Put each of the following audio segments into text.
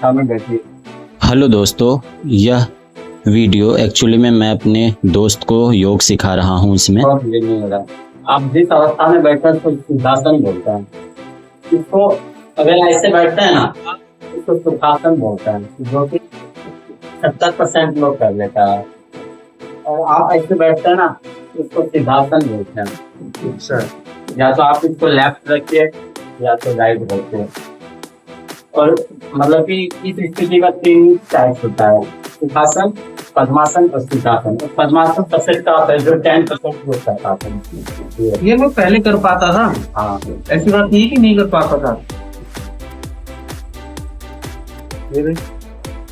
हमें बैठिए। हेलो दोस्तों, यह वीडियो एक्चुअली में मैं अपने दोस्त को योग सिखा रहा हूँ इसमें। बहुत ये नहीं हो रहा। आप जिस अवस्था में बैठे हैं उसको सुखासन बोलते हैं। इसको अगर ऐसे बैठते हैं ना, इसको सुखासन बोलते हैं, जो कि 70% लोग कर लेता है। और आप ऐसे बैठते हैं ना, इसको सिद्धासन बोलते हैं। अच्छा, या तो आप इसको लेफ्ट रखिए या तो राइट रखिए। और मतलब कि इस स्थिति का 3 टाइप होता है, सुखासन, पद्मासन और सिद्धासन। पद्मासन सबसे टफ है, जो 10% लोग कर पाते हैं। ये मैं पहले कर पाता था। हाँ, ऐसी बात नहीं कि नहीं कर पाता था।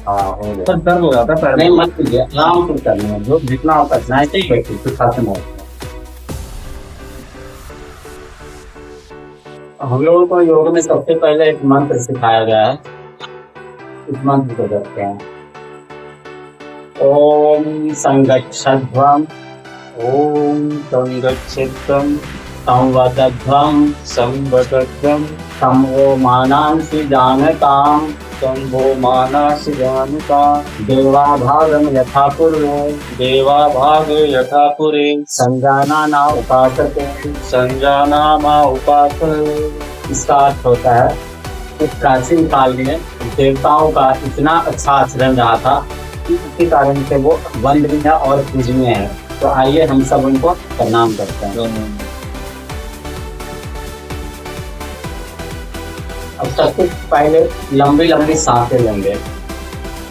पर दर्द हो जाता पैर में। नहीं मत कीजिए, आराम से करना है, जो जितना आप करना है सही बैठिए, सुखासन है। हम लोगों को योग में सबसे पहले एक मंत्र सिखाया गया है। इस मंत्र को करते हैं, ओम संगच्छध्वम, ओम संगच्छध्वम संवदध्वम, संवदध्वम समो मानांसि जानताम, संभो मानासि जानता देवाभागम यथा पूर्वे, देवाभाग यथा पुरे संजानाना उपासते। संजानामा उपासते। इसका अर्थ होता है कि प्राचीन काल में देवताओं का इतना अच्छा आचरण रहा था कि इसी कारण से वो वंदनीय और पूजनीय है। तो आइए हम सब उनको प्रणाम करते हैं। अब सबसे पहले लंबी लंबी सांसें लेंगे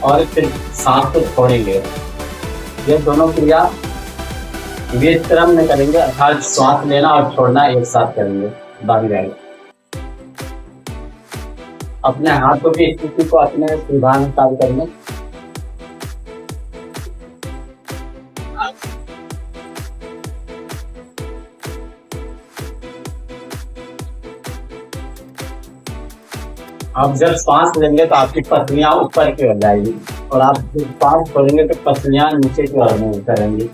और फिर सांस को छोड़ेंगे। ये दोनों क्रिया व्यायाम में करेंगे, अर्थात श्वास लेना और छोड़ना एक साथ करेंगे। बाकी रहेगा अपने हाथों की स्थिति को अपने सुधानुसार करेंगे। आप जब सांस लेंगे तो आपकी पसलियां ऊपर की ओर जाएगी और आप जब सांस छोड़ेंगे तो पसलियां नीचे की ओर मूव करेंगी।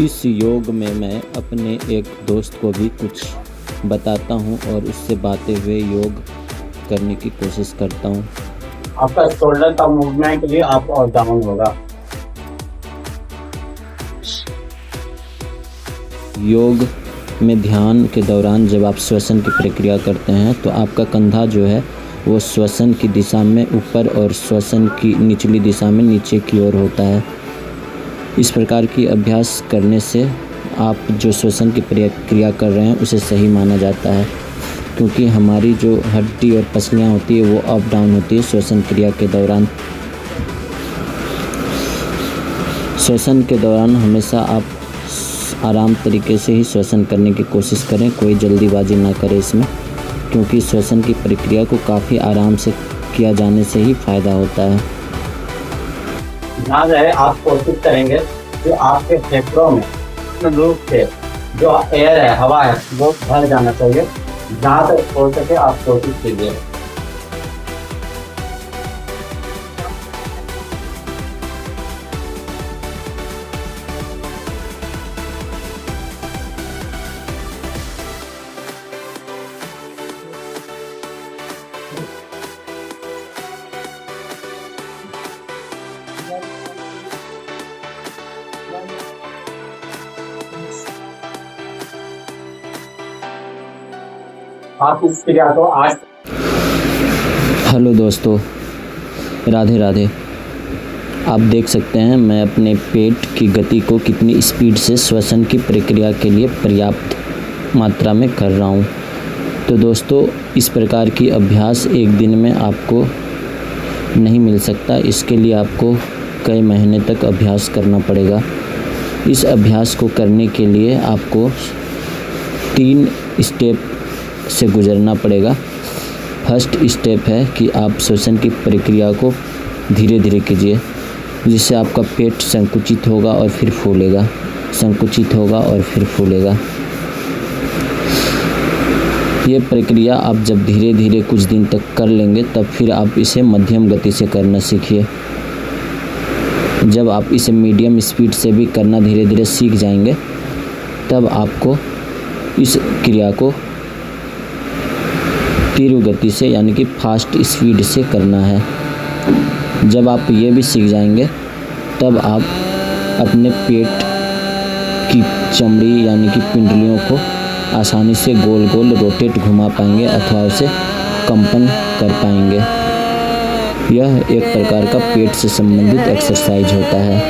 इस योग में मैं अपने एक दोस्त को भी कुछ बताता हूँ और उससे बातें हुए योग करने की कोशिश करता हूँ। आपका शोल्डर का मूवमेंट भी अप और डाउन होगा। योग में ध्यान के दौरान जब आप श्वसन की प्रक्रिया करते हैं तो आपका कंधा जो है वो श्वसन की दिशा में ऊपर और श्वसन की निचली दिशा में नीचे की ओर होता है। इस प्रकार की अभ्यास करने से आप जो श्वसन की प्रक्रिया कर रहे हैं उसे सही माना जाता है, क्योंकि हमारी जो हड्डी और पसलियाँ होती है वो अप डाउन होती है श्वसन क्रिया के दौरान। श्वसन के दौरान हमेशा आप आराम तरीके से ही श्वसन करने की कोशिश करें, कोई जल्दीबाजी ना करें इसमें, क्योंकि श्वसन की प्रक्रिया को काफ़ी आराम से किया जाने से ही फ़ायदा होता है। ध्यान रहे, आप कोशिश करेंगे कि आपके फेफड़ों में रूप से जो एयर है, हवा है, वो भर जाना चाहिए। जहाँ तक हो सके आप कोशिश कीजिए। आप इस क्रिया को आज। हेलो दोस्तों, राधे राधे। आप देख सकते हैं मैं अपने पेट की गति को कितनी स्पीड से श्वसन की प्रक्रिया के लिए पर्याप्त मात्रा में कर रहा हूँ। तो दोस्तों, इस प्रकार की अभ्यास एक दिन में आपको नहीं मिल सकता। इसके लिए आपको कई महीने तक अभ्यास करना पड़ेगा। इस अभ्यास को करने के लिए आपको 3 स्टेप से गुजरना पड़ेगा। फर्स्ट स्टेप है कि आप श्वसन की प्रक्रिया को धीरे धीरे कीजिए, जिससे आपका पेट संकुचित होगा और फिर फूलेगा, संकुचित होगा और फिर फूलेगा। ये प्रक्रिया आप जब धीरे धीरे कुछ दिन तक कर लेंगे तब फिर आप इसे मध्यम गति से करना सीखिए। जब आप इसे मीडियम स्पीड से भी करना धीरे धीरे सीख जाएंगे तब आपको इस क्रिया को तीव्र गति से यानी कि फास्ट स्पीड से करना है। जब आप ये भी सीख जाएंगे तब आप अपने पेट की चमड़ी यानी कि पिंडलियों को आसानी से गोल गोल रोटेट घुमा पाएंगे अथवा उसे कंपन कर पाएंगे। यह एक प्रकार का पेट से संबंधित एक्सरसाइज होता है।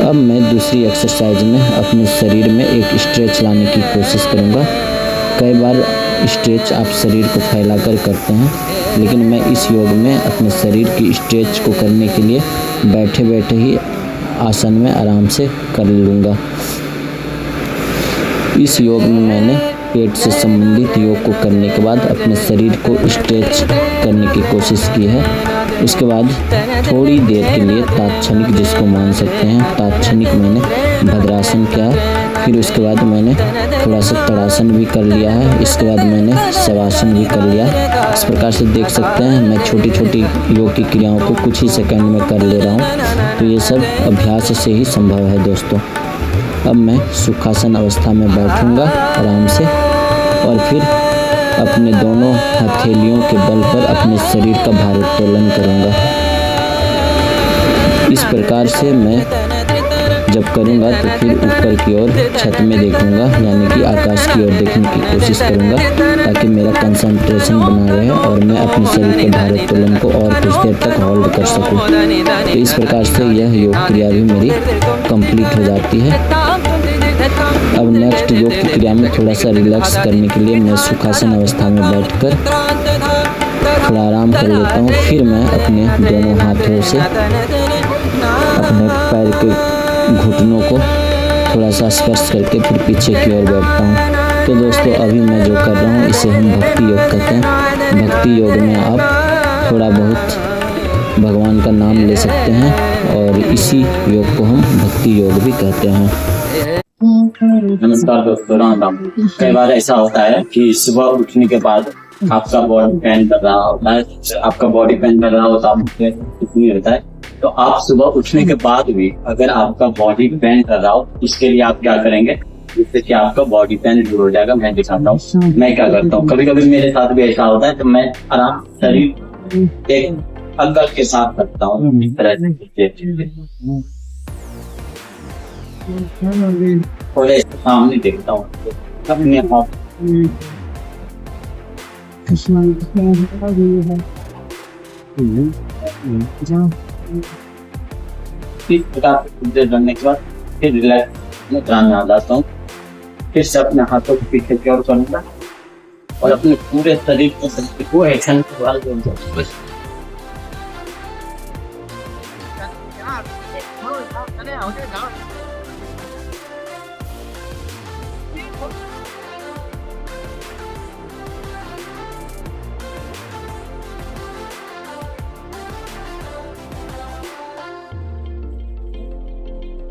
अब मैं दूसरी एक्सरसाइज में अपने शरीर में एक स्ट्रेच लाने की कोशिश करूँगा। कई बार स्ट्रेच आप शरीर को फैलाकर करते हैं, लेकिन मैं इस योग में अपने शरीर की स्ट्रेच को करने के लिए बैठे बैठे ही आसन में आराम से कर लूँगा। इस योग में मैंने पेट से संबंधित योग को करने के बाद अपने शरीर को स्ट्रेच करने की कोशिश की है। उसके बाद थोड़ी देर के लिए तात्क्षणिक, जिसको मान सकते हैं तात्क्षणिक, मैंने भद्रासन किया है। फिर उसके बाद मैंने थोड़ा सा तड़ासन भी कर लिया है। इसके बाद मैंने शवासन भी कर लिया। इस प्रकार से देख सकते हैं मैं छोटी छोटी योग की क्रियाओं को कुछ ही सेकंड में कर ले रहा हूँ। तो ये सब अभ्यास से ही संभव है दोस्तों। अब मैं सुखासन अवस्था में बैठूंगा आराम से और फिर अपने दोनों हथेलियों के बल पर अपने शरीर का भारोत्तोलन करूंगा। इस प्रकार से मैं जब करूंगा तो फिर ऊपर की ओर छत में देखूंगा, यानी कि आकाश की ओर देखने की कोशिश करूंगा ताकि मेरा कंसंट्रेशन बना रहे और मैं अपने शरीर के भारोत्तोलन को और कुछ देर तक होल्ड कर सकूं। तो इस प्रकार से यह योग क्रिया भी मेरी कंप्लीट हो जाती है। अब नेक्स्ट योग की क्रिया में थोड़ा सा रिलैक्स करने के लिए मैं सुखासन अवस्था में बैठकर थोड़ा आराम कर लेता हूँ। फिर मैं अपने दोनों हाथों से अपने पैर के घुटनों को थोड़ा सा स्पर्श करके फिर पीछे की ओर बैठता हूँ। तो दोस्तों अभी मैं जो कर रहा हूँ इसे हम भक्ति योग कहते हैं। भक्ति योग में आप थोड़ा बहुत भगवान का नाम ले सकते हैं और इसी योग को हम भक्ति योग भी कहते हैं। नमस्कार दोस्तों, राम राम। कई बार ऐसा होता है कि सुबह उठने के बाद आपका बॉडी पेन कर रहा होता है, आपका बॉडी पेन कर रहा होता है, कुछ नहीं होता है। तो आप सुबह उठने के बाद भी अगर आपका बॉडी पेन कर रहा हो, इसके लिए आप क्या करेंगे जिससे कि आपका बॉडी पेन दूर हो जाएगा। मैं दिखाता हूँ मैं क्या करता हूँ। कभी कभी मेरे साथ भी ऐसा होता है तो मैं आराम शरीर एक अंदर के साथ रखता हूँ, इस तरह से थोड़े सामने देखता हूँ अपने आप। इस प्रकार से कुछ देर करने के बाद फिर रिलैक्स में ध्यान में आ जाता हूँ। फिर से अपने हाथों को पीछे की ओर करूंगा और अपने पूरे शरीर को एक्शन के बाद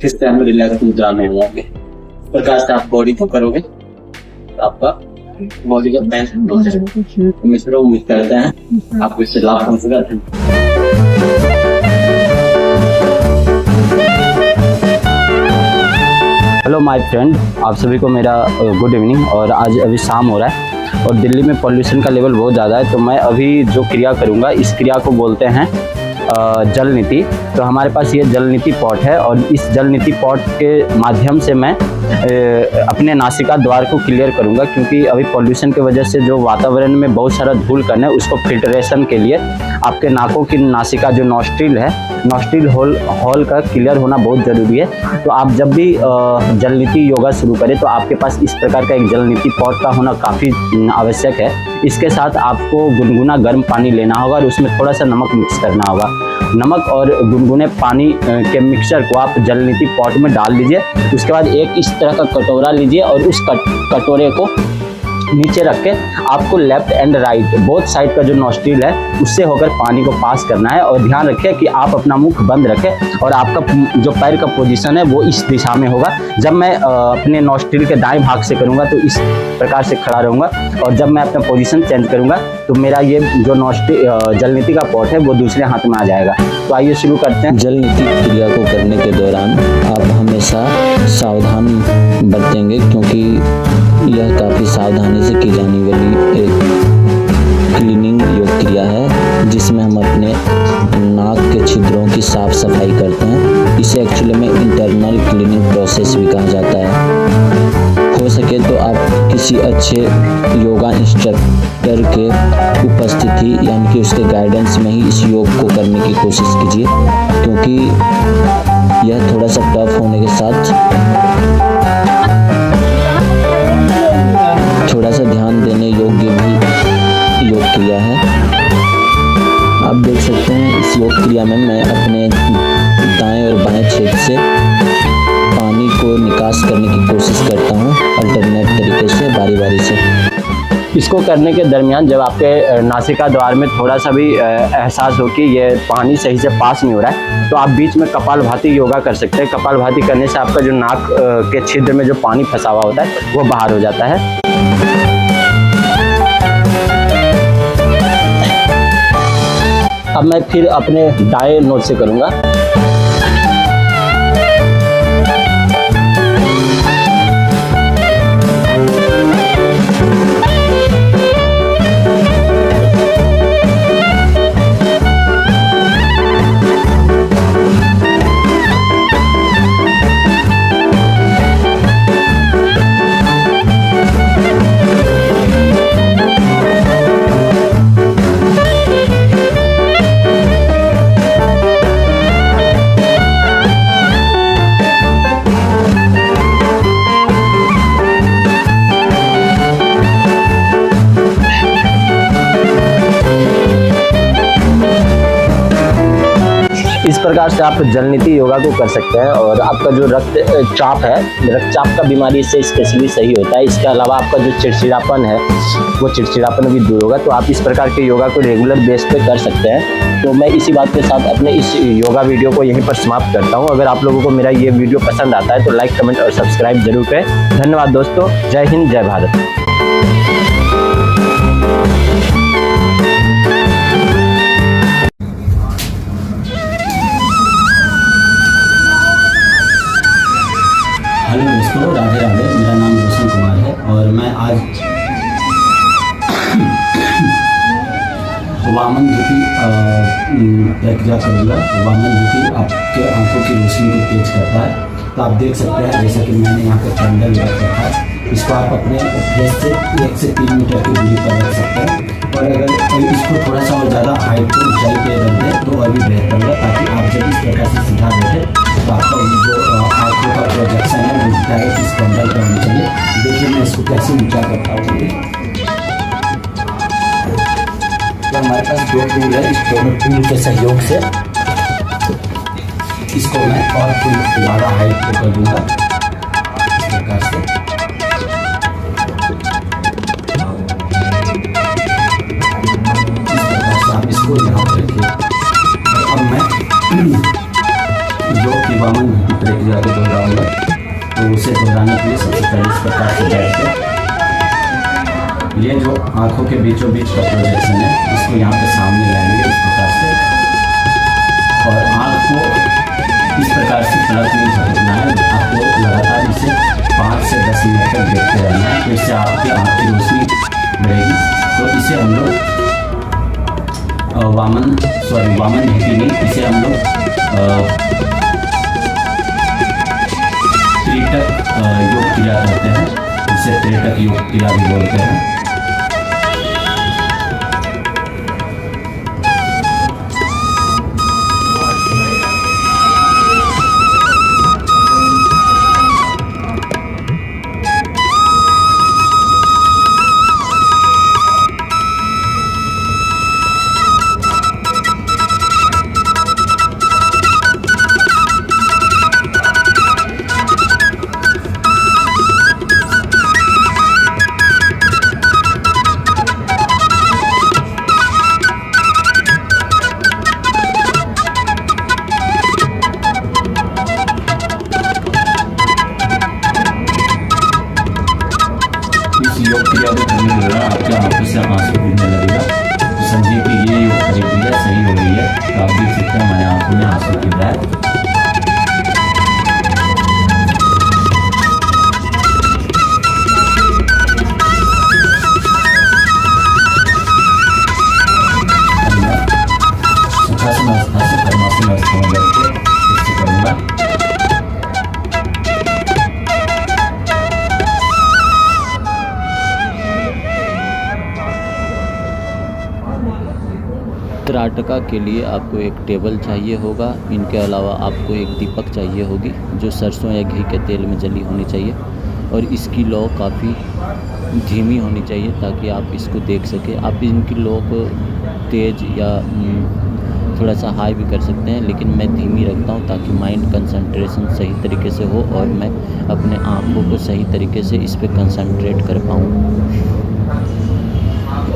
फिर से हम रिलैक्स मुद्रा में होंगे। इस प्रकार से आप बॉडी को करोगे तो आपका बॉडी का पेन मिश्र उम्मीद करते हैं आपको इससे लाभ पहुंचेगा। हेलो माय फ्रेंड, आप सभी को मेरा गुड इवनिंग। और आज अभी शाम हो रहा है और दिल्ली में पॉल्यूशन का लेवल बहुत ज़्यादा है। तो मैं अभी जो क्रिया करूँगा इस क्रिया को बोलते हैं जल नीति। तो हमारे पास ये जल नीति पॉट है और इस जल नीति पॉट के माध्यम से मैं अपने नासिका द्वार को क्लियर करूंगा, क्योंकि अभी पॉल्यूशन की वजह से जो वातावरण में बहुत सारा धूल कण है उसको फिल्ट्रेशन के लिए आपके नाकों की नासिका जो नॉस्ट्रिल है, नॉस्ट्रिल होल का क्लियर होना बहुत ज़रूरी है। तो आप जब भी जल नीति योगा शुरू करें तो आपके पास इस प्रकार का एक जल नीति पॉट का होना काफ़ी आवश्यक है। इसके साथ आपको गुनगुना गर्म पानी लेना होगा और उसमें थोड़ा सा नमक मिक्स करना होगा। नमक और गुनगुने पानी के मिक्सचर को आप जल नीति पॉट में डाल लीजिए। उसके बाद एक इस तरह का कटोरा लीजिए और उस कटोरे को नीचे रख के आपको left and right both side का जो नॉस्ट्रिल है उससे होकर पानी को पास करना है। और ध्यान रखें कि आप अपना मुख बंद रखें और आपका जो पैर का पोजीशन है वो इस दिशा में होगा। जब मैं अपने नॉस्ट्रिल के दाएं भाग से करूंगा तो इस प्रकार से खड़ा रहूंगा और जब मैं अपना पोजीशन चेंज करूंगा तो मेरा ये जो जल नीति का पॉट है वो दूसरे हाथ में आ जाएगा। तो आइए शुरू करते हैं। जल नीति क्रिया को करने के दौरान आप हमेशा सावधान बरतेंगे, क्योंकि यह काफ़ी सावधानी से की जाने वाली एक जिसमें हम अपने नाक के छिद्रों की साफ सफाई करते हैं। इसे एक्चुअली में इंटरनल क्लीनिंग प्रोसेस भी कहा जाता है। हो सके तो आप किसी अच्छे योगा इंस्ट्रक्टर के उपस्थिति यानी कि उसके गाइडेंस में ही इस योग को करने की कोशिश कीजिए, क्योंकि यह थोड़ा सा टफ होने के साथ थोड़ा सा ध्यान देने योग्य भी योग क्रिया है। आप देख सकते हैं इस योग क्रिया में मैं अपने दाएं और बाएं छेद से पानी को निकास करने की कोशिश करता हूँ अल्टरनेट तरीके से, बारी बारी से। इसको करने के दरमियान जब आपके नासिका द्वार में थोड़ा सा भी एहसास हो कि ये पानी सही से पास नहीं हो रहा है, तो आप बीच में कपालभाति योगा कर सकते हैं। कपालभाति करने से आपका जो नाक के छिद्र में जो पानी फंसा हुआ होता है वो बाहर हो जाता है। अब मैं फिर अपने दाएं नोज से करूँगा। इस प्रकार से आप जलनीति योगा को कर सकते हैं और आपका जो रक्तचाप है, रक्तचाप का बीमारी इससे स्पेशली सही होता है। इसके अलावा आपका जो चिड़चिड़ापन है वो चिड़चिड़ापन भी दूर होगा। तो आप इस प्रकार के योगा को रेगुलर बेस पे कर सकते हैं। तो मैं इसी बात के साथ अपने इस योगा वीडियो को यहीं पर समाप्त करता हूँ। अगर आप लोगों को मेरा ये वीडियो पसंद आता है तो लाइक, कमेंट और सब्सक्राइब जरूर करें। धन्यवाद दोस्तों। जय हिंद, जय भारत। हेलो दोस्तों, राधे राधे। मेरा नाम रोशन कुमार है और मैं आज वामन ज्योति प्रक्रिया करूँगा। वामन ज्योति आपके आंखों की रोशनी को तेज करता है। तो आप देख सकते हैं जैसा कि मैंने यहाँ पे कैंडल रखा है, इसको आप अपने फेस से 1 से 3 मीटर की दूरी पर रख सकते हैं। और अगर इसको थोड़ा सा और ज़्यादा हाइट पर ऊंचाई पे रख दें तो अभी बेहतर होगा, ताकि आप जब इस प्रकार से सीधा बैठे तो आपका जो आंखों का प्रोजेक्शन है वो डायरेक्ट इस कैंडल पर होना चाहिए। देखिए मैं इसको कैसे ऊंचा करता हूँ। तो हमारे पास 2 टूल है, इस दोनों टूल के सहयोग से इसको मैं और ज़्यादा हाइट पे कर दूँगा इस प्रकार से। आप इसको यहाँ पर रखिए। अब मैं योग की वामन प्रक्रिया को दोहराऊंगा। तो उसे दोहराने के लिए सबसे पहले इस प्रकार से बैठ कर ये जो आंखों के बीचों बीच का प्रोजेक्शन है इसको यहाँ पे सामने लाएंगे इस प्रकार से, और आँख को इस प्रकार से पलक नहीं झपकना है। आपको लगातार इसे 5 से 10 मिनट तक देखते रहना है। तो इससे आपकी आँख की रोशनी बढ़ेगी। तो इसे हम लोग वामन नीति नहीं, इसे हम लोग त्रिटक योग क्रिया करते हैं। इसे त्रिटक योग क्रिया भी बोलते हैं। योग क्रिया को करने लगा आपके आंखों से आंसू गिरने लगेगा, तो समझिए कि ये योग प्रक्रिया सही हो गई है। तो आप देख सकते हैं हमारे आंखों में आंसू गिर रहा है। त्राटका के लिए आपको एक टेबल चाहिए होगा। इनके अलावा आपको एक दीपक चाहिए होगी जो सरसों या घी के तेल में जली होनी चाहिए, और इसकी लौ काफ़ी धीमी होनी चाहिए ताकि आप इसको देख सकें। आप इनकी लौ को तेज़ या थोड़ा सा हाई भी कर सकते हैं, लेकिन मैं धीमी रखता हूँ ताकि माइंड कंसंट्रेशन सही तरीके से हो और मैं अपने आँखों को सही तरीके से इस पर कंसंट्रेट कर पाऊँ।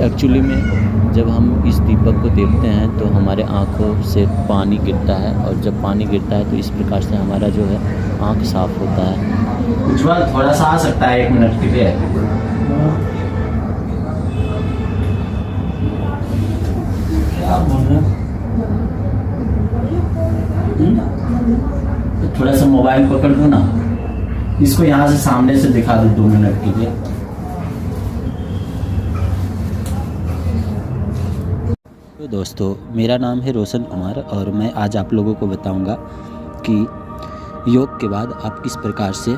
एक्चुअली में जब हम इस दीपक को देखते हैं तो हमारे आँखों से पानी गिरता है, और जब पानी गिरता है तो इस प्रकार से हमारा जो है आँख साफ होता है। उज्ज्वल थोड़ा सा आ सकता है 1 मिनट के लिए? तो थोड़ा सा मोबाइल पकड़ दो ना, इसको यहाँ से सामने से दिखा दो 2 मिनट के लिए। तो दोस्तों, मेरा नाम है रोशन कुमार और मैं आज आप लोगों को बताऊंगा कि योग के बाद आप किस प्रकार से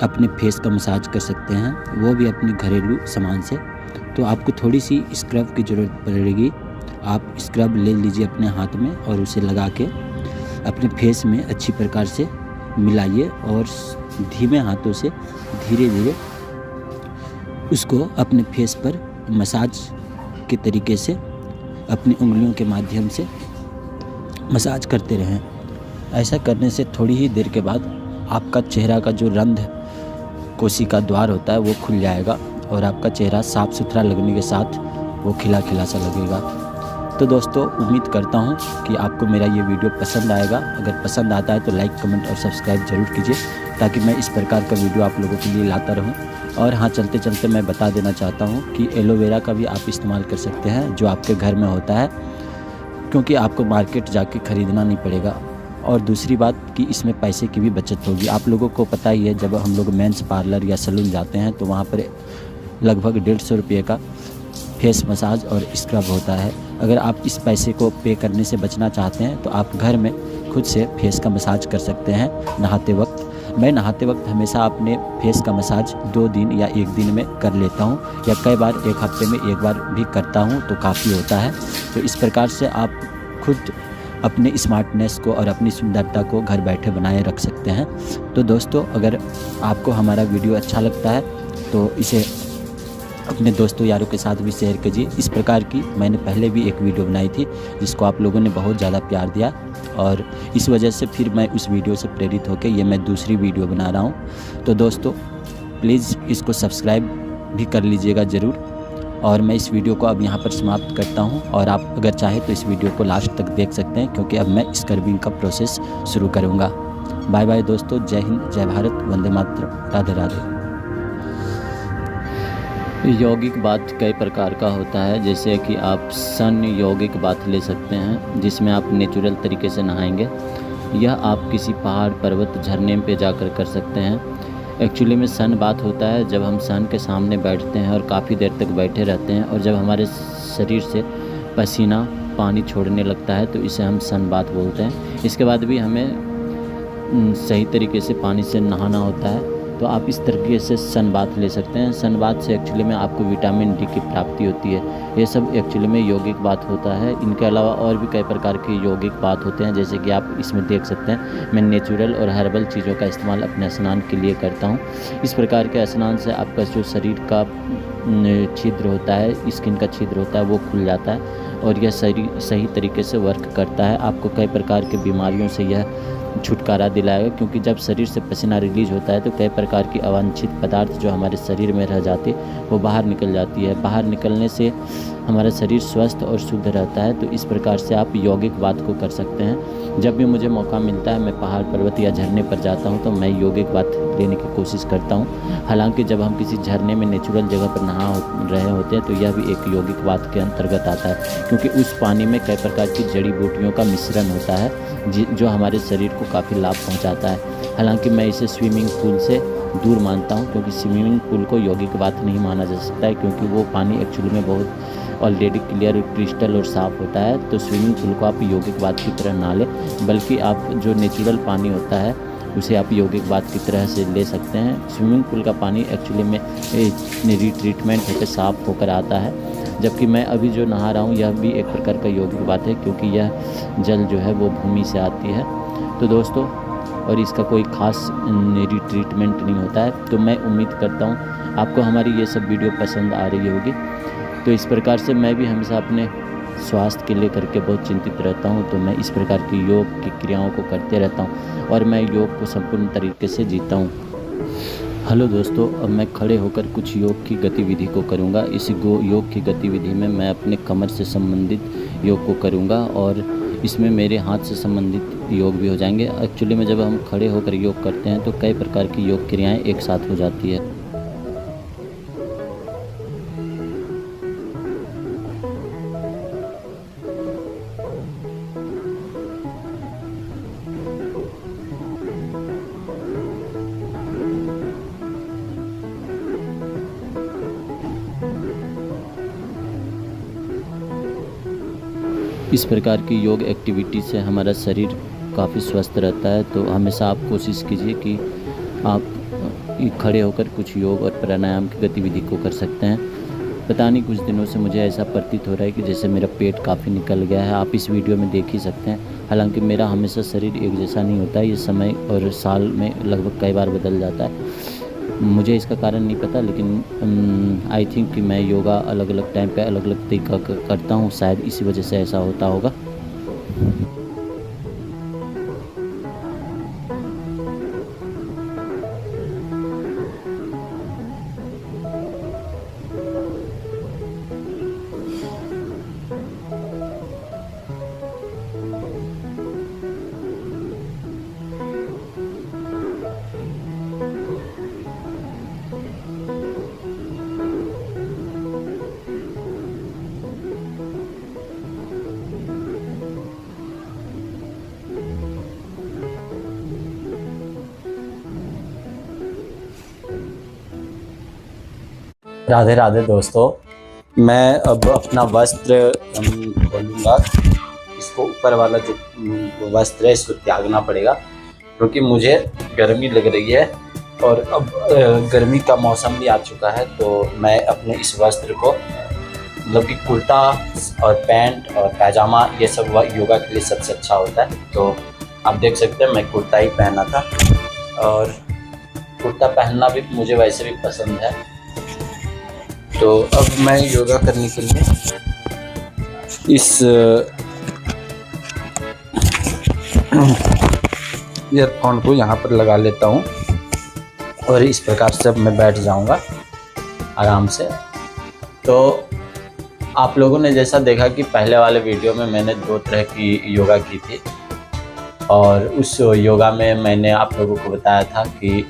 अपने फेस का मसाज कर सकते हैं, वो भी अपने घरेलू सामान से। तो आपको थोड़ी सी स्क्रब की ज़रूरत पड़ेगी। आप स्क्रब ले लीजिए अपने हाथ में और उसे लगा के अपने फेस में अच्छी प्रकार से मिलाइए, और धीमे हाथों से धीरे धीरे उसको अपने फेस पर मसाज के तरीके से अपनी उंगलियों के माध्यम से मसाज करते रहें। ऐसा करने से थोड़ी ही देर के बाद आपका चेहरा का जो रंध्र कोशिका द्वार होता है वो खुल जाएगा, और आपका चेहरा साफ़ सुथरा लगने के साथ वो खिला खिला सा लगेगा। तो दोस्तों, उम्मीद करता हूँ कि आपको मेरा ये वीडियो पसंद आएगा। अगर पसंद आता है तो लाइक, कमेंट और सब्सक्राइब ज़रूर कीजिए ताकि मैं इस प्रकार का वीडियो आप लोगों के लिए लाता रहूँ। और हाँ, चलते चलते मैं बता देना चाहता हूँ कि एलोवेरा का भी आप इस्तेमाल कर सकते हैं जो आपके घर में होता है, क्योंकि आपको मार्केट जाके ख़रीदना नहीं पड़ेगा। और दूसरी बात कि इसमें पैसे की भी बचत होगी। आप लोगों को पता ही है, जब हम लोग मेंस पार्लर या सैलून जाते हैं तो वहाँ पर लगभग 150 रुपये का फेस मसाज और स्क्रब होता है। अगर आप इस पैसे को पे करने से बचना चाहते हैं तो आप घर में खुद से फेस का मसाज कर सकते हैं नहाते वक्त। मैं नहाते वक्त हमेशा अपने फेस का मसाज 2 दिन या 1 दिन में कर लेता हूं, या कई बार 1 हफ्ते में 1 बार भी करता हूं तो काफ़ी होता है। तो इस प्रकार से आप खुद अपने स्मार्टनेस को और अपनी सुंदरता को घर बैठे बनाए रख सकते हैं। तो दोस्तों, अगर आपको हमारा वीडियो अच्छा लगता है तो इसे अपने दोस्तों यारों के साथ भी शेयर कीजिए। इस प्रकार की मैंने पहले भी एक वीडियो बनाई थी जिसको आप लोगों ने बहुत ज़्यादा प्यार दिया, और इस वजह से फिर मैं उस वीडियो से प्रेरित होकर ये मैं दूसरी वीडियो बना रहा हूँ। तो दोस्तों, प्लीज़ इसको सब्सक्राइब भी कर लीजिएगा ज़रूर। और मैं इस वीडियो को अब यहाँ पर समाप्त करता हूँ, और आप अगर चाहें तो इस वीडियो को लास्ट तक देख सकते हैं, क्योंकि अब मैं स्क्रबिंग का प्रोसेस शुरू करूँगा। बाय बाय दोस्तों, जय हिंद, जय भारत, वंदे मातरम, राधे राधे। यौगिक बाथ कई प्रकार का होता है, जैसे कि आप सन यौगिक बाथ ले सकते हैं जिसमें आप नेचुरल तरीके से नहाएंगे। यह आप किसी पहाड़, पर्वत, झरने पे जाकर कर सकते हैं। एक्चुअली में सन बाथ होता है जब हम सन के सामने बैठते हैं और काफ़ी देर तक बैठे रहते हैं, और जब हमारे शरीर से पसीना पानी छोड़ने लगता है तो इसे हम सन बाथ बोलते हैं। इसके बाद भी हमें सही तरीके से पानी से नहाना होता है, तो आप इस तरीके से सन बाथ ले सकते हैं। सन बाथ से एक्चुअली में आपको विटामिन डी की प्राप्ति होती है। ये सब एक्चुअली में यौगिक बात होता है। इनके अलावा और भी कई प्रकार के यौगिक बात होते हैं, जैसे कि आप इसमें देख सकते हैं मैं नेचुरल और हर्बल चीज़ों का इस्तेमाल अपने स्नान के लिए करता हूँ। इस प्रकार के स्नान से आपका जो शरीर का छिद्र होता है, स्किन का छिद्र होता है, वो खुल जाता है और यह सही तरीके से वर्क करता है। आपको कई प्रकार की बीमारियों से यह छुटकारा दिलाएगा, क्योंकि जब शरीर से पसीना रिलीज होता है तो कई प्रकार की अवांछित पदार्थ जो हमारे शरीर में रह जाती है वो बाहर निकल जाती है। बाहर निकलने से हमारा शरीर स्वस्थ और शुद्ध रहता है। तो इस प्रकार से आप यौगिक बात को कर सकते हैं। जब भी मुझे मौका मिलता है, मैं पहाड़, पर्वत या झरने पर जाता हूँ तो मैं यौगिक बात लेने की कोशिश करता हूँ। हालांकि जब हम किसी झरने में नेचुरल जगह पर नहा रहे होते हैं तो यह भी एक यौगिक बात के अंतर्गत आता है, क्योंकि उस पानी में कई प्रकार की जड़ी बूटियों का मिश्रण होता है जो हमारे शरीर को काफ़ी लाभ पहुँचाता है। हालांकि मैं इसे स्विमिंग पूल से दूर मानता हूँ, क्योंकि स्विमिंग पूल को यौगिक बात नहीं माना जा सकता है, क्योंकि वो पानी एक्चुअली में बहुत ऑलरेडी क्लियर, क्रिस्टल और साफ़ होता है। तो स्विमिंग पूल को आप यौगिक बात की तरह ना लें, बल्कि आप जो नेचुरल पानी होता है उसे आप यौगिक बात की तरह से ले सकते हैं। स्विमिंग पूल का पानी एक्चुअली में रीट्रीटमेंट होकर साफ़ होकर आता है। जबकि मैं अभी जो नहा रहा हूँ यह भी एक प्रकार का योग की बात है, क्योंकि यह जल जो है वो भूमि से आती है। तो दोस्तों, और इसका कोई ख़ास ट्रीटमेंट नहीं होता है। तो मैं उम्मीद करता हूँ आपको हमारी ये सब वीडियो पसंद आ रही होगी। तो इस प्रकार से मैं भी हमेशा अपने स्वास्थ्य के लिए करके बहुत चिंतित रहता हूँ। तो मैं इस प्रकार की योग की क्रियाओं को करते रहता हूँ और मैं योग को संपूर्ण तरीके से जीता हूँ। हेलो दोस्तों, अब मैं खड़े होकर कुछ योग की गतिविधि को करूँगा। इस योग की गतिविधि में मैं अपने कमर से संबंधित योग को करूँगा और इसमें मेरे हाथ से संबंधित योग भी हो जाएंगे। एक्चुअली में जब हम खड़े होकर योग करते हैं तो कई प्रकार की योग क्रियाएं एक साथ हो जाती है। इस प्रकार की योग एक्टिविटी से हमारा शरीर काफ़ी स्वस्थ रहता है। तो हमेशा आप कोशिश कीजिए कि आप खड़े होकर कुछ योग और प्राणायाम की गतिविधि को कर सकते हैं। पता नहीं कुछ दिनों से मुझे ऐसा प्रतीत हो रहा है कि जैसे मेरा पेट काफ़ी निकल गया है। आप इस वीडियो में देख ही सकते हैं। हालांकि मेरा हमेशा शरीर एक जैसा नहीं होता है, ये समय और साल में लगभग कई बार बदल जाता है। मुझे इसका कारण नहीं पता, लेकिन आई थिंक कि मैं योगा अलग अलग टाइम पे अलग अलग तरीका करता हूँ, शायद इसी वजह से ऐसा होता होगा। राधे राधे दोस्तों, मैं अब अपना वस्त्र खोलूँगा। इसको ऊपर वाला जो वस्त्र है इसको त्यागना पड़ेगा, क्योंकि मुझे गर्मी लग रही है और अब गर्मी का मौसम भी आ चुका है। तो मैं अपने इस वस्त्र को, मतलब कि कुर्ता और पैंट और पैजामा, ये सब योगा के लिए सबसे अच्छा होता है। तो आप देख सकते हैं मैं कुर्ता ही पहना था और कुर्ता पहनना भी मुझे वैसे भी पसंद है। तो अब मैं योगा करने के लिए इस ईयरफोन को यहाँ पर लगा लेता हूँ और इस प्रकार से अब मैं बैठ जाऊँगा आराम से। तो आप लोगों ने जैसा देखा कि पहले वाले वीडियो में मैंने 2 तरह की योगा की थी और उस योगा में मैंने आप लोगों को बताया था कि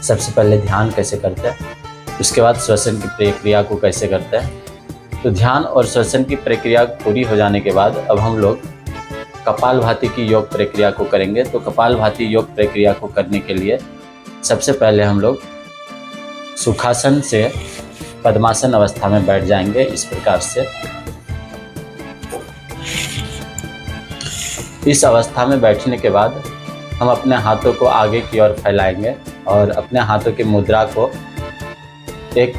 सबसे पहले ध्यान कैसे करते हैं, उसके बाद श्वसन की प्रक्रिया को कैसे करते हैं। तो ध्यान और श्वसन की प्रक्रिया पूरी हो जाने के बाद अब हम लोग कपालभाति की योग प्रक्रिया को करेंगे। तो कपालभाति योग प्रक्रिया को करने के लिए सबसे पहले हम लोग सुखासन से पद्मासन अवस्था में बैठ जाएंगे। इस प्रकार से इस अवस्था में बैठने के बाद हम अपने हाथों को आगे की ओर फैलाएंगे और अपने हाथों की मुद्रा को एक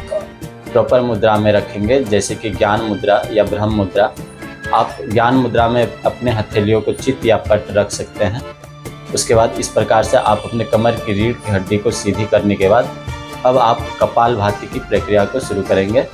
प्रॉपर मुद्रा में रखेंगे, जैसे कि ज्ञान मुद्रा या ब्रह्म मुद्रा। आप ज्ञान मुद्रा में अपने हथेलियों को चित या पट रख सकते हैं। उसके बाद इस प्रकार से आप अपने कमर की रीढ़ की हड्डी को सीधी करने के बाद अब आप कपालभाति की प्रक्रिया को शुरू करेंगे।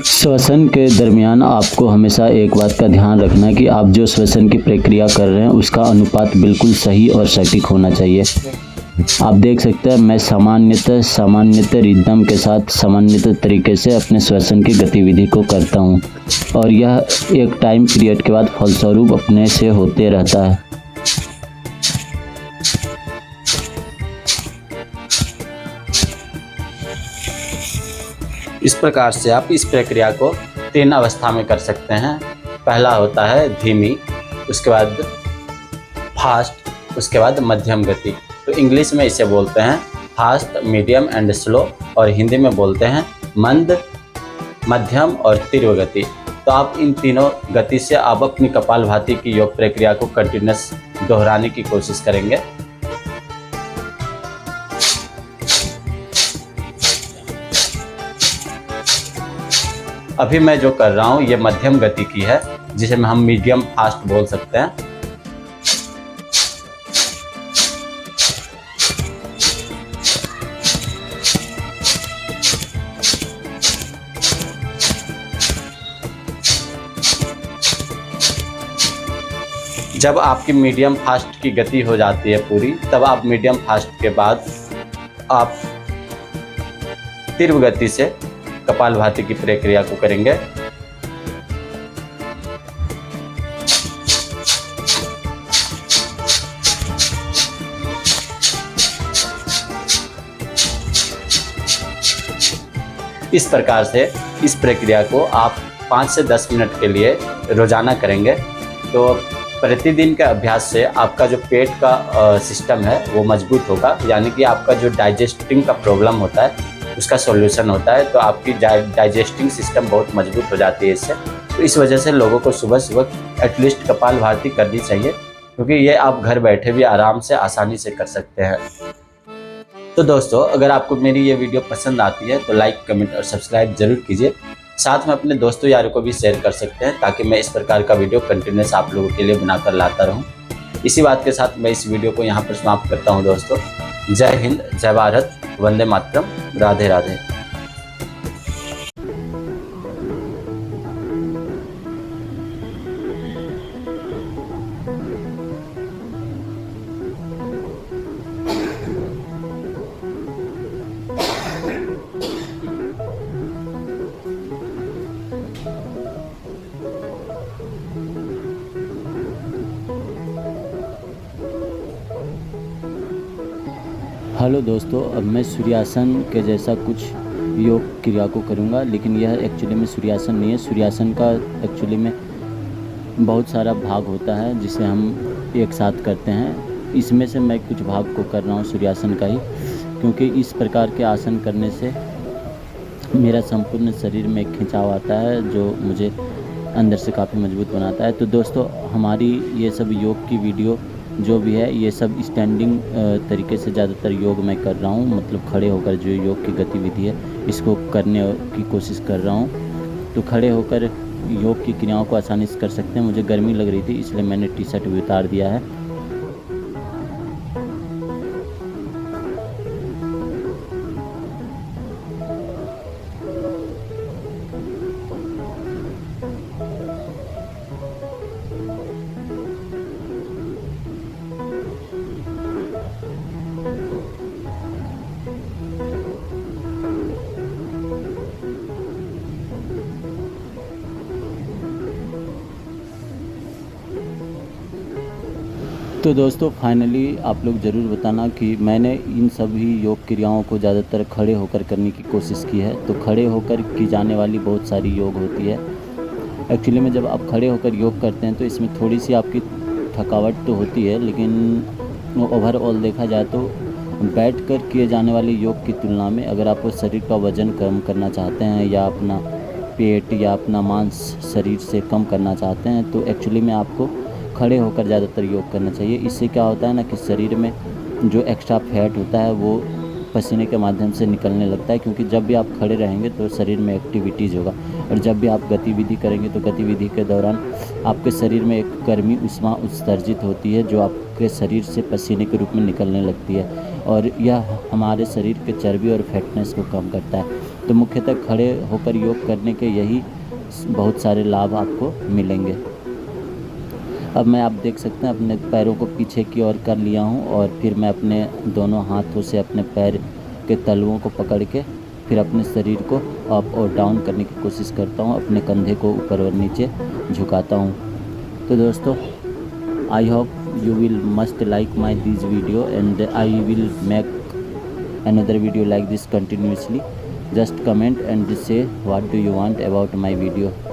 श्वसन के दरमियान आपको हमेशा एक बात का ध्यान रखना है कि आप जो श्वसन की प्रक्रिया कर रहे हैं उसका अनुपात बिल्कुल सही और सटीक होना चाहिए। आप देख सकते हैं मैं सामान्यतः रिदम के साथ सामान्यतः तरीके से अपने श्वसन की गतिविधि को करता हूं और यह एक टाइम पीरियड के बाद फलस्वरूप अपने से होते रहता है। इस प्रकार से आप इस प्रक्रिया को 3 अवस्था में कर सकते हैं। पहला होता है धीमी, उसके बाद फास्ट, उसके बाद मध्यम गति। तो इंग्लिश में इसे बोलते हैं फास्ट, मीडियम एंड स्लो, और हिंदी में बोलते हैं मंद, मध्यम और तीव्र गति। तो आप इन तीनों गति से आप अपनी कपालभाति की योग प्रक्रिया को कंटिन्यूस दोहराने की कोशिश करेंगे। अभी मैं जो कर रहा हूँ ये मध्यम गति की है, जिसे हम मीडियम फास्ट बोल सकते हैं। जब आपकी मीडियम फास्ट की गति हो जाती है पूरी, तब आप मीडियम फास्ट के बाद आप तीव्र गति से कपालभाति की प्रक्रिया को करेंगे। इस प्रकार से इस प्रक्रिया को आप 5 से 10 मिनट के लिए रोजाना करेंगे। तो प्रतिदिन के अभ्यास से आपका जो पेट का सिस्टम है वो मजबूत होगा, यानी कि आपका जो डाइजेस्टिंग का प्रॉब्लम होता है उसका सॉल्यूशन होता है। तो आपकी डाइजेस्टिंग सिस्टम बहुत मजबूत हो जाती है इससे। तो इस वजह से लोगों को सुबह सुबह एटलीस्ट कपालभाति करनी चाहिए, क्योंकि ये आप घर बैठे भी आराम से आसानी से कर सकते हैं। तो दोस्तों, अगर आपको मेरी ये वीडियो पसंद आती है तो लाइक, कमेंट और सब्सक्राइब जरूर कीजिए। साथ में अपने दोस्तों यारों को भी शेयर कर सकते हैं, ताकि मैं इस प्रकार का वीडियो कंटिन्यूस आप लोगों के लिए बनाकर लाता रहूं। इसी बात के साथ मैं इस वीडियो को यहाँ पर समाप्त करता हूँ दोस्तों। जय हिंद, जय भारत, वंदे मातरम, राधे राधे। हेलो दोस्तों, अब मैं सूर्यासन के जैसा कुछ योग क्रिया को करूँगा, लेकिन यह एक्चुअली में सूर्यासन नहीं है। सूर्यासन का एक्चुअली में बहुत सारा भाग होता है जिसे हम एक साथ करते हैं। इसमें से मैं कुछ भाग को कर रहा हूँ सूर्यासन का ही, क्योंकि इस प्रकार के आसन करने से मेरा संपूर्ण शरीर में एक खिंचाव आता है जो मुझे अंदर से काफ़ी मजबूत बनाता है। तो दोस्तों, हमारी ये सब योग की वीडियो जो भी है ये सब स्टैंडिंग तरीके से ज़्यादातर योग मैं कर रहा हूँ, मतलब खड़े होकर जो योग की गतिविधि है इसको करने की कोशिश कर रहा हूँ। तो खड़े होकर योग की क्रियाओं को आसानी से कर सकते हैं। मुझे गर्मी लग रही थी इसलिए मैंने टी शर्ट भी उतार दिया है। तो दोस्तों, फाइनली आप लोग ज़रूर बताना कि मैंने इन सभी योग क्रियाओं को ज़्यादातर खड़े होकर करने की कोशिश की है। तो खड़े होकर की जाने वाली बहुत सारी योग होती है। एक्चुअली में जब आप खड़े होकर योग करते हैं तो इसमें थोड़ी सी आपकी थकावट तो होती है, लेकिन ओवरऑल देखा जाए तो बैठकर किए जाने वाले योग की तुलना में अगर आप शरीर का वज़न कम करना चाहते हैं या अपना पेट या अपना मांस शरीर से कम करना चाहते हैं तो एक्चुअली में आपको खड़े होकर ज़्यादातर योग करना चाहिए। इससे क्या होता है ना कि शरीर में जो एक्स्ट्रा फैट होता है वो पसीने के माध्यम से निकलने लगता है, क्योंकि जब भी आप खड़े रहेंगे तो शरीर में एक्टिविटीज़ होगा, और जब भी आप गतिविधि करेंगे तो गतिविधि के दौरान आपके शरीर में एक गर्मी उष्मा उत्सर्जित होती है जो आपके शरीर से पसीने के रूप में निकलने लगती है, और यह हमारे शरीर के चर्बी और फैटनेस को कम करता है। तो मुख्यतः खड़े होकर योग करने के यही बहुत सारे लाभ आपको मिलेंगे। अब मैं आप देख सकते हैं अपने पैरों को पीछे की ओर कर लिया हूँ, और फिर मैं अपने दोनों हाथों से अपने पैर के तलुओं को पकड़ के फिर अपने शरीर को अप और डाउन करने की कोशिश करता हूँ, अपने कंधे को ऊपर और नीचे झुकाता हूँ। तो दोस्तों, I hope you will must like my this video and I will make another video like this continuously। Just comment and say what do you want about my video.